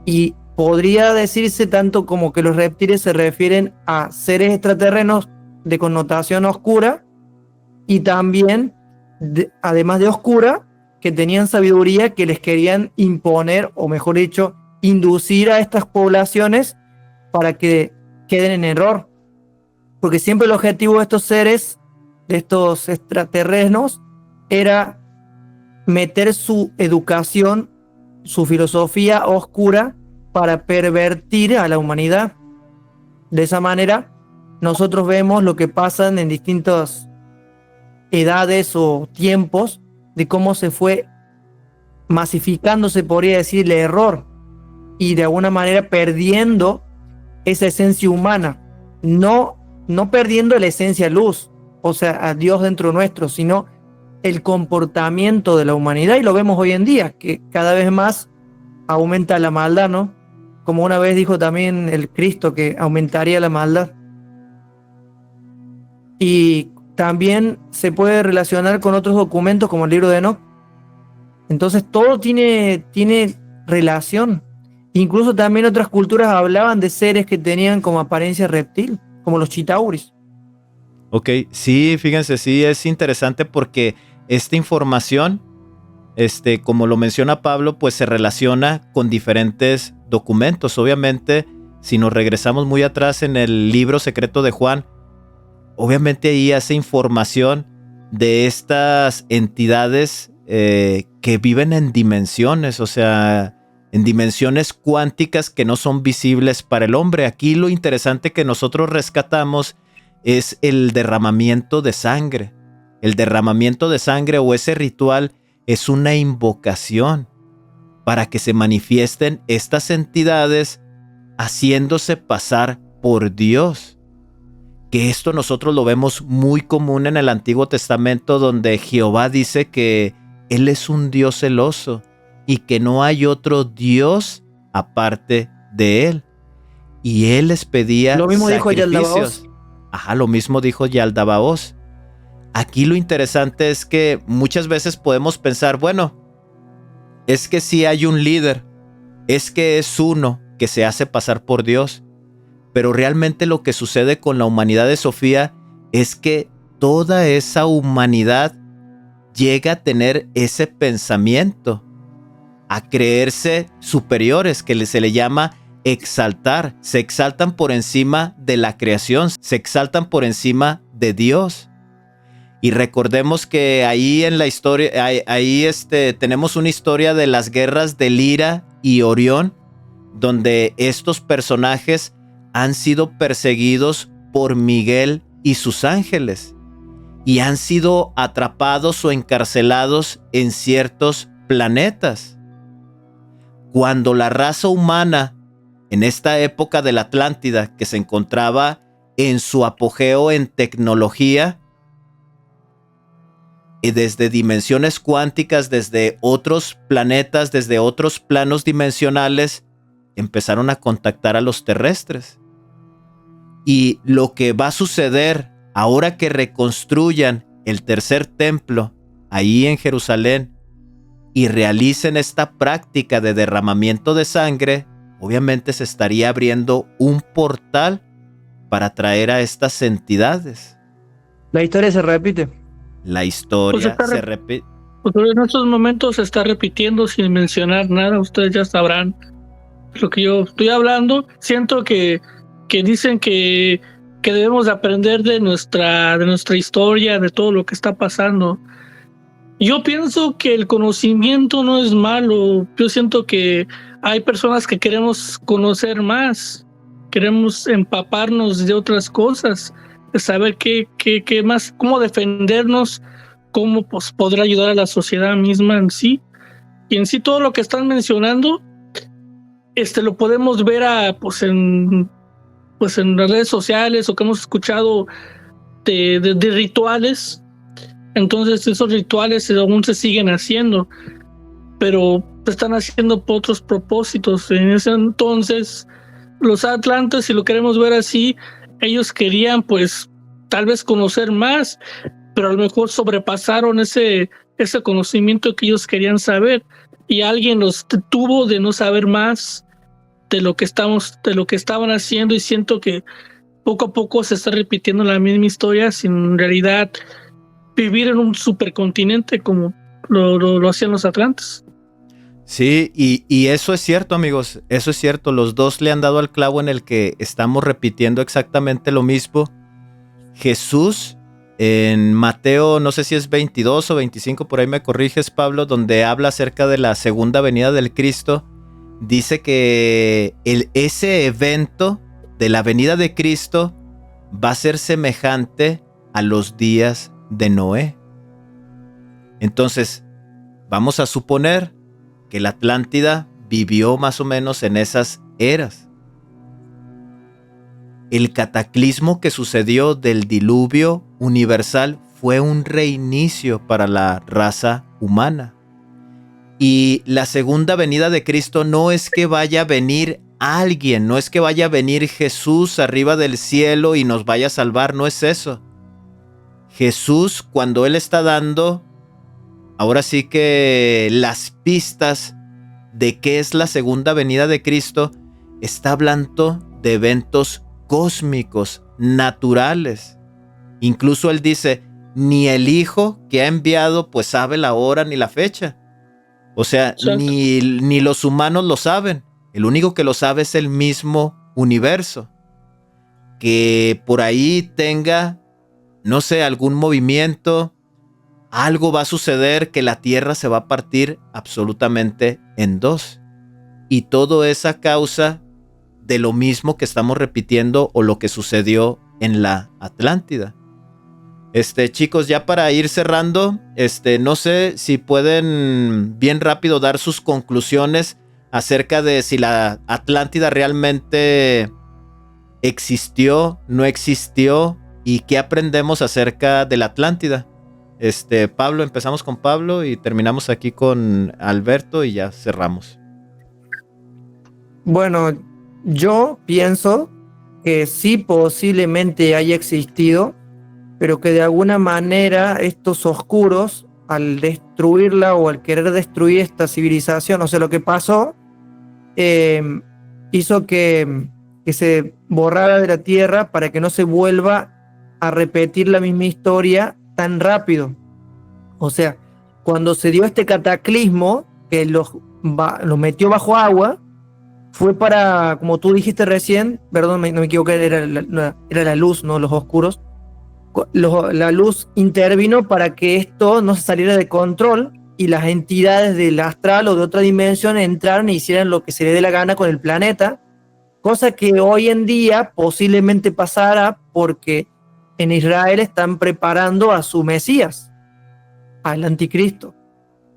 C: Y podría decirse tanto como que los reptiles se refieren a seres extraterrenos de connotación oscura, y también, además de oscura, que tenían sabiduría, que les querían imponer, o mejor dicho, inducir a estas poblaciones para que queden en error. Porque siempre el objetivo de estos seres, de estos extraterrenos, era meter su educación, su filosofía oscura, para pervertir a la humanidad. De esa manera, nosotros vemos lo que pasa en distintas edades o tiempos, de cómo se fue masificando, se podría decir, el error, y de alguna manera perdiendo esa esencia humana, no perdiendo la esencia luz, o sea, a Dios dentro nuestro, sino el comportamiento de la humanidad. Y lo vemos hoy en día, que cada vez más aumenta la maldad, ¿no? Como una vez dijo también el Cristo, que aumentaría la maldad. Y también se puede relacionar con otros documentos como el libro de Enoc. Entonces todo tiene relación. Incluso también otras culturas hablaban de seres que tenían como apariencia reptil, como los chitauris.
A: Ok, sí, fíjense, sí, es interesante porque esta información, como lo menciona Pablo, pues se relaciona con diferentes documentos. Obviamente, si nos regresamos muy atrás en el libro secreto de Juan, obviamente ahí hace información de estas entidades que viven en dimensiones, o sea, en dimensiones cuánticas que no son visibles para el hombre. Aquí lo interesante que nosotros rescatamos es el derramamiento de sangre. El derramamiento de sangre o ese ritual es una invocación para que se manifiesten estas entidades haciéndose pasar por Dios. Que esto nosotros lo vemos muy común en el Antiguo Testamento, donde Jehová dice que Él es un Dios celoso y que no hay otro Dios aparte de Él. Y Él les pedía
C: lo mismo
A: sacrificios.
C: Dijo Yaldabaoth.
A: Ajá, lo mismo dijo Yaldabaoth. Aquí lo interesante es que muchas veces podemos pensar, bueno, es que sí hay un líder, es que es uno que se hace pasar por Dios. Pero realmente lo que sucede con la humanidad de Sofía es que toda esa humanidad llega a tener ese pensamiento, a creerse superiores, que se le llama exaltar. Se exaltan por encima de la creación, se exaltan por encima de Dios. Y recordemos que ahí en la historia, ahí tenemos una historia de las guerras de Lira y Orión, donde estos personajes han sido perseguidos por Miguel y sus ángeles y han sido atrapados o encarcelados en ciertos planetas. Cuando la raza humana, en esta época de la Atlántida, que se encontraba en su apogeo en tecnología, y desde dimensiones cuánticas, desde otros planetas, desde otros planos dimensionales, empezaron a contactar a los terrestres. Y lo que va a suceder ahora que reconstruyan el tercer templo ahí en Jerusalén y realicen esta práctica de derramamiento de sangre, obviamente se estaría abriendo un portal para traer a estas entidades.
C: La historia se repite.
A: La historia se repite.
B: Pues en estos momentos se está repitiendo sin mencionar nada. Ustedes ya sabrán lo que yo estoy hablando. Siento que dicen que debemos aprender de nuestra historia, de todo lo que está pasando. Yo pienso que el conocimiento no es malo. Yo siento que hay personas que queremos conocer más, queremos empaparnos de otras cosas, de saber qué más, cómo defendernos, cómo pues, poder ayudar a la sociedad misma en sí. Y en sí todo lo que están mencionando, lo podemos ver en las redes sociales o que hemos escuchado de rituales. Entonces esos rituales aún se siguen haciendo, pero se están haciendo por otros propósitos. En ese entonces los atlantes, si lo queremos ver así, ellos querían pues tal vez conocer más, pero a lo mejor sobrepasaron ese conocimiento que ellos querían saber y alguien los detuvo de no saber más de lo que estaban haciendo, y siento que poco a poco se está repitiendo la misma historia sin en realidad vivir en un supercontinente como lo hacían los atlantes.
A: Sí, y eso es cierto, amigos, eso es cierto. Los dos le han dado al clavo en el que estamos repitiendo exactamente lo mismo. Jesús, en Mateo, no sé si es 22 o 25, por ahí me corriges, Pablo, donde habla acerca de la segunda venida del Cristo, dice que ese evento de la venida de Cristo va a ser semejante a los días de Noé. Entonces, vamos a suponer que la Atlántida vivió más o menos en esas eras. El cataclismo que sucedió del diluvio universal fue un reinicio para la raza humana. Y la segunda venida de Cristo no es que vaya a venir alguien, no es que vaya a venir Jesús arriba del cielo y nos vaya a salvar, no es eso. Jesús, cuando Él está dando, ahora sí que las pistas de qué es la segunda venida de Cristo, está hablando de eventos cósmicos, naturales. Incluso Él dice, ni el Hijo que ha enviado pues sabe la hora ni la fecha. O sea, ni los humanos lo saben. El único que lo sabe es el mismo universo. Que por ahí tenga, no sé, algún movimiento, algo va a suceder, que la Tierra se va a partir absolutamente en dos. Y todo es a causa de lo mismo que estamos repitiendo o lo que sucedió en la Atlántida. Chicos, ya para ir cerrando, no sé si pueden bien rápido dar sus conclusiones acerca de si la Atlántida realmente existió, no existió y qué aprendemos acerca de la Atlántida. Pablo, empezamos con Pablo y terminamos aquí con Alberto y ya cerramos.
C: Bueno, yo pienso que sí posiblemente haya existido, pero que de alguna manera estos oscuros, al destruirla o al querer destruir esta civilización, o sea, lo que pasó, hizo que se borrara de la tierra para que no se vuelva a repetir la misma historia tan rápido. O sea, cuando se dio este cataclismo que los metió bajo agua, fue para, como tú dijiste recién, perdón, no me equivoqué, era la luz, no los oscuros, la luz intervino para que esto no se saliera de control y las entidades del astral o de otra dimensión entraran e hicieran lo que se les dé la gana con el planeta, cosa que hoy en día posiblemente pasara porque en Israel están preparando a su Mesías, al anticristo.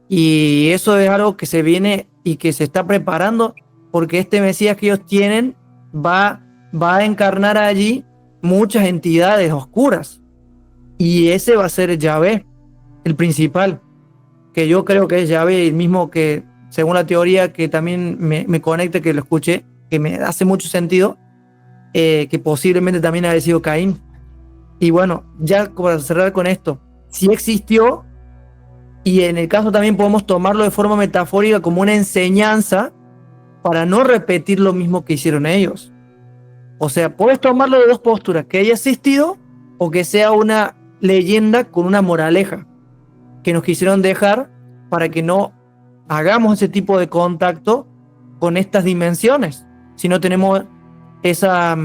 C: Y eso es algo que se viene y que se está preparando porque este Mesías que ellos tienen va a encarnar allí muchas entidades oscuras. Y ese va a ser Yahvé, el principal, que yo creo que es Yahvé, el mismo que, según la teoría que también me conecta, que lo escuché, que me hace mucho sentido, que posiblemente también haya sido Caín. Y bueno, ya para cerrar con esto, sí existió, y en el caso también podemos tomarlo de forma metafórica como una enseñanza para no repetir lo mismo que hicieron ellos. O sea, puedes tomarlo de dos posturas, que haya existido o que sea una leyenda con una moraleja que nos quisieron dejar para que no hagamos ese tipo de contacto con estas dimensiones, si no tenemos esa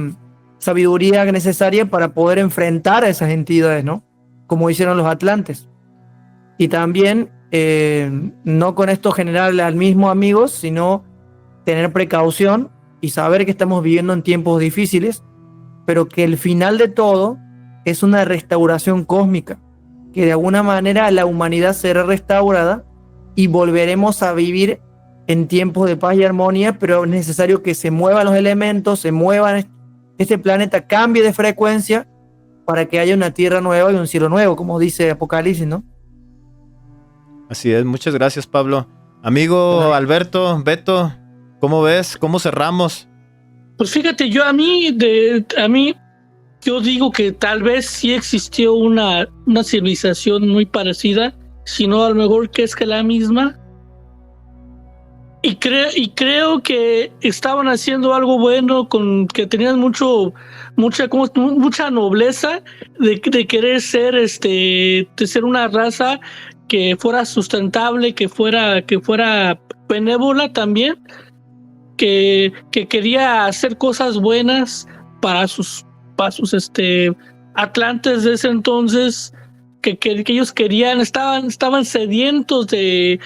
C: sabiduría necesaria para poder enfrentar a esas entidades, ¿no? Como hicieron los atlantes. Y también, no con esto generarle al mismo amigos, sino tener precaución y saber que estamos viviendo en tiempos difíciles, pero que el final de todo es una restauración cósmica, que de alguna manera la humanidad será restaurada y volveremos a vivir en tiempos de paz y armonía, pero es necesario que se muevan los elementos, se muevan, este planeta cambie de frecuencia para que haya una tierra nueva y un cielo nuevo, como dice Apocalipsis, ¿no?
A: Así es, muchas gracias, Pablo. Amigo Alberto, Beto, ¿cómo ves? ¿Cómo cerramos?
B: Pues fíjate, yo digo que tal vez sí existió una civilización muy parecida, si no a lo mejor que es que la misma. Y creo que estaban haciendo algo bueno, que tenían mucha nobleza de querer ser de ser una raza que fuera sustentable, que fuera benévola también, que quería hacer cosas buenas para sus atlantes de ese entonces, que ellos querían, estaban sedientos de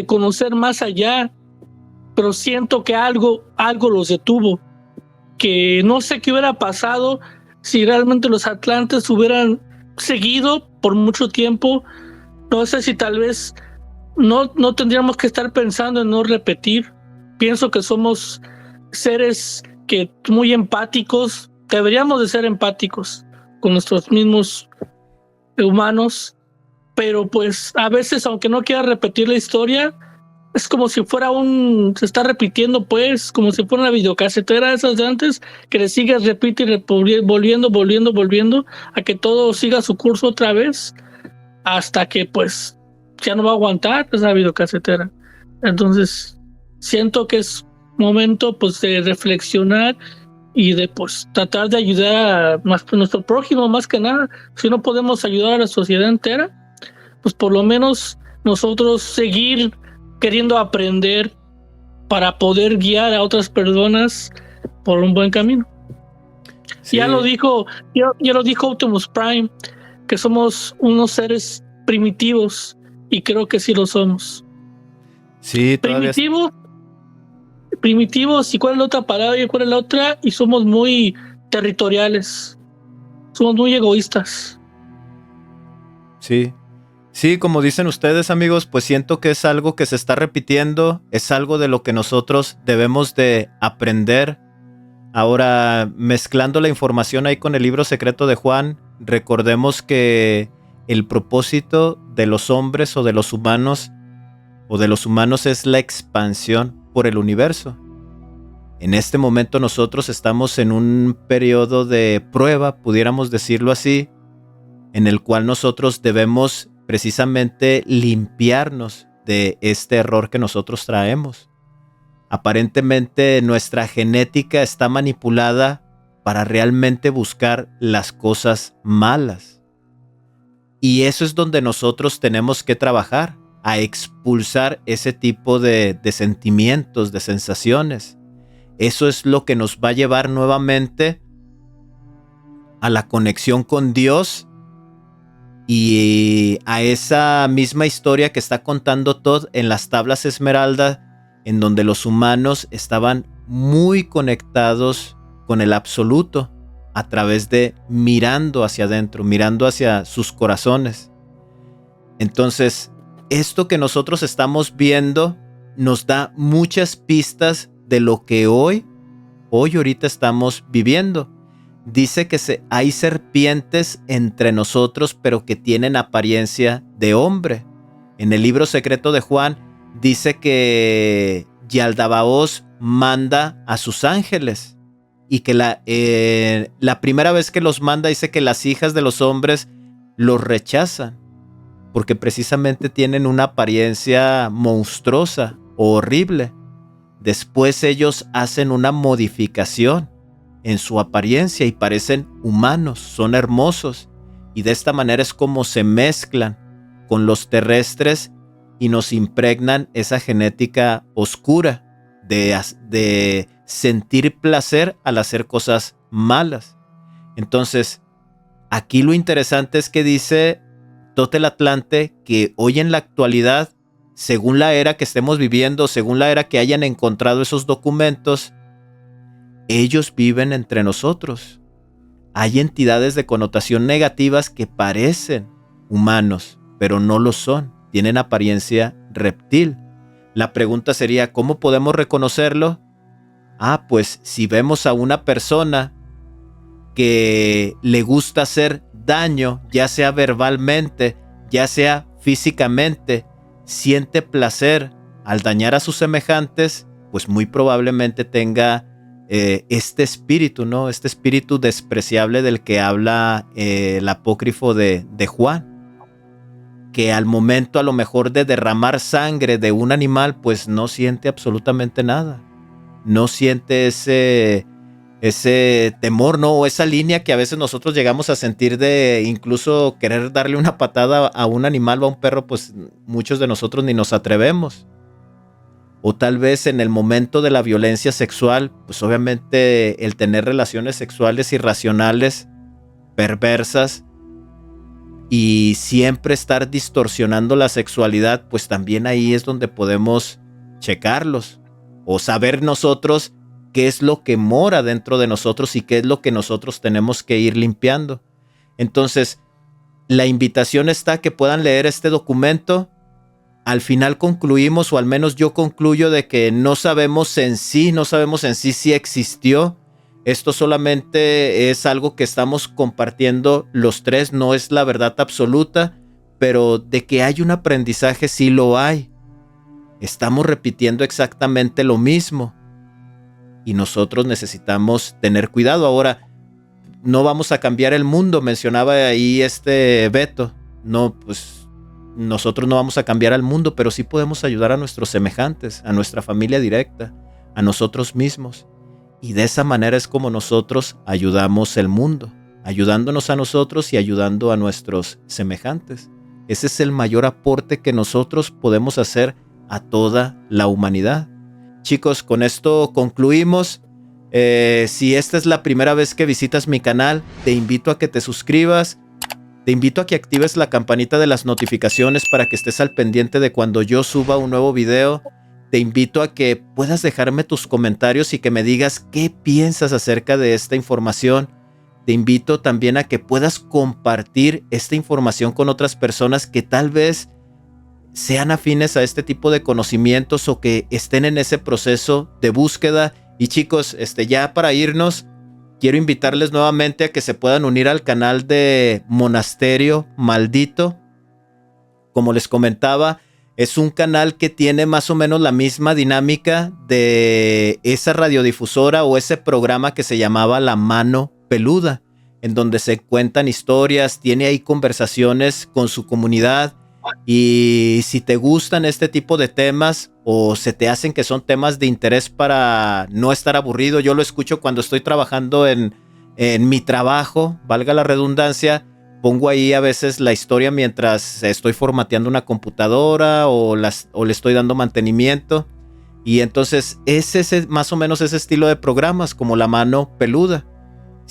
B: conocer más allá, pero siento que algo los detuvo, que no sé qué hubiera pasado si realmente los atlantes hubieran seguido por mucho tiempo. No sé si tal vez no tendríamos que estar pensando en no repetir. Pienso que somos seres que muy empáticos, deberíamos de ser empáticos con nuestros mismos humanos, pero pues a veces, aunque no quiera repetir la historia, es como si fuera se está repitiendo, pues, como si fuera una videocasetera esas de antes, que le sigues, repite y volviendo, a que todo siga su curso otra vez, hasta que pues ya no va a aguantar esa videocasetera. Entonces siento que es momento pues de reflexionar y de pues tratar de ayudar a nuestro prójimo, más que nada. Si no podemos ayudar a la sociedad entera, pues por lo menos nosotros seguir queriendo aprender para poder guiar a otras personas por un buen camino. Sí. Ya lo dijo Optimus Prime, que somos unos seres primitivos, y creo que sí lo somos.
A: Sí,
B: primitivos, y cuál es la otra palabra y cuál es la otra, y somos muy territoriales, somos muy egoístas.
A: Sí, como dicen ustedes, amigos, pues siento que es algo que se está repitiendo, es algo de lo que nosotros debemos de aprender. Ahora, mezclando la información ahí con el libro secreto de Juan, recordemos que el propósito de los hombres o de los humanos es la expansión por el universo. En este momento nosotros estamos en un periodo de prueba, pudiéramos decirlo así, en el cual nosotros debemos precisamente limpiarnos de este error que nosotros traemos. Aparentemente nuestra genética está manipulada para realmente buscar las cosas malas. Y eso es donde nosotros tenemos que trabajar, a expulsar ese tipo de sentimientos, de sensaciones. Eso es lo que nos va a llevar nuevamente a la conexión con Dios y a esa misma historia que está contando Todd en las tablas Esmeralda, en donde los humanos estaban muy conectados con el absoluto a través de mirando hacia adentro, mirando hacia sus corazones. Entonces, esto que nosotros estamos viendo nos da muchas pistas de lo que hoy ahorita estamos viviendo. Dice que hay serpientes entre nosotros, pero que tienen apariencia de hombre. En el libro secreto de Juan dice que Yaldabaoth manda a sus ángeles y que la primera vez que los manda dice que las hijas de los hombres los rechazan porque precisamente tienen una apariencia monstruosa o horrible. Después ellos hacen una modificación en su apariencia y parecen humanos, son hermosos, y de esta manera es como se mezclan con los terrestres y nos impregnan esa genética oscura de sentir placer al hacer cosas malas. Entonces, aquí lo interesante es que dice Totel-Atlante que hoy en la actualidad, según la era que estemos viviendo, según la era que hayan encontrado esos documentos, ellos viven entre nosotros. Hay entidades de connotación negativas que parecen humanos, pero no lo son. Tienen apariencia reptil. La pregunta sería, ¿cómo podemos reconocerlo? Pues si vemos a una persona que le gusta hacer daño, ya sea verbalmente, ya sea físicamente, siente placer al dañar a sus semejantes, pues muy probablemente tenga este espíritu, ¿no? Este espíritu despreciable del que habla el apócrifo de Juan, que al momento a lo mejor de derramar sangre de un animal, pues no siente absolutamente nada. No siente ese temor, ¿no? O esa línea que a veces nosotros llegamos a sentir de incluso querer darle una patada a un animal o a un perro, pues muchos de nosotros ni nos atrevemos. O tal vez en el momento de la violencia sexual, pues obviamente el tener relaciones sexuales irracionales, perversas, y siempre estar distorsionando la sexualidad, pues también ahí es donde podemos checarlos o saber nosotros qué es lo que mora dentro de nosotros y qué es lo que nosotros tenemos que ir limpiando. Entonces, la invitación está a que puedan leer este documento. Al final concluimos, o al menos yo concluyo, de que no sabemos en sí si existió. Esto solamente es algo que estamos compartiendo los tres, no es la verdad absoluta, pero de que hay un aprendizaje sí lo hay. Estamos repitiendo exactamente lo mismo y nosotros necesitamos tener cuidado. Ahora, no vamos a cambiar el mundo, mencionaba ahí Beto. No, pues nosotros no vamos a cambiar al mundo, pero sí podemos ayudar a nuestros semejantes, a nuestra familia directa, a nosotros mismos. Y de esa manera es como nosotros ayudamos el mundo, ayudándonos a nosotros y ayudando a nuestros semejantes. Ese es el mayor aporte que nosotros podemos hacer a toda la humanidad. Chicos, con esto concluimos. Si esta es la primera vez que visitas mi canal, te invito a que te suscribas. Te invito a que actives la campanita de las notificaciones para que estés al pendiente de cuando yo suba un nuevo video. Te invito a que puedas dejarme tus comentarios y que me digas qué piensas acerca de esta información. Te invito también a que puedas compartir esta información con otras personas que tal vez sean afines a este tipo de conocimientos o que estén en ese proceso de búsqueda. Y chicos, ya para irnos, quiero invitarles nuevamente a que se puedan unir al canal de Monasterio Maldito. Como les comentaba, es un canal que tiene más o menos la misma dinámica de esa radiodifusora o ese programa que se llamaba La Mano Peluda, en donde se cuentan historias, tiene ahí conversaciones con su comunidad. Y si te gustan este tipo de temas o se te hacen que son temas de interés para no estar aburrido, yo lo escucho cuando estoy trabajando en mi trabajo, valga la redundancia. Pongo ahí a veces la historia mientras estoy formateando una computadora o le estoy dando mantenimiento. Y entonces es más o menos ese estilo de programas como La Mano Peluda.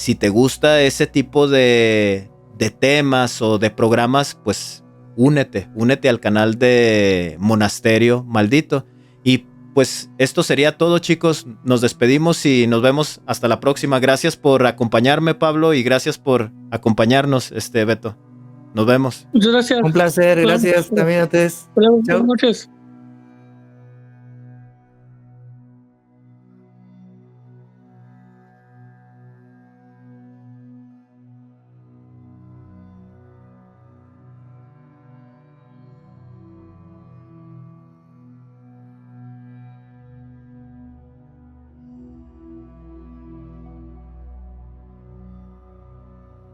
A: si te gusta ese tipo de temas o de programas, pues únete al canal de Monasterio Maldito. Y pues esto sería todo, chicos. Nos despedimos y nos vemos hasta la próxima. Gracias por acompañarme, Pablo, y gracias por acompañarnos, Beto. Nos vemos.
B: Muchas gracias.
C: Un placer, gracias también a ustedes.
B: Buenas
C: Chao.
B: noches.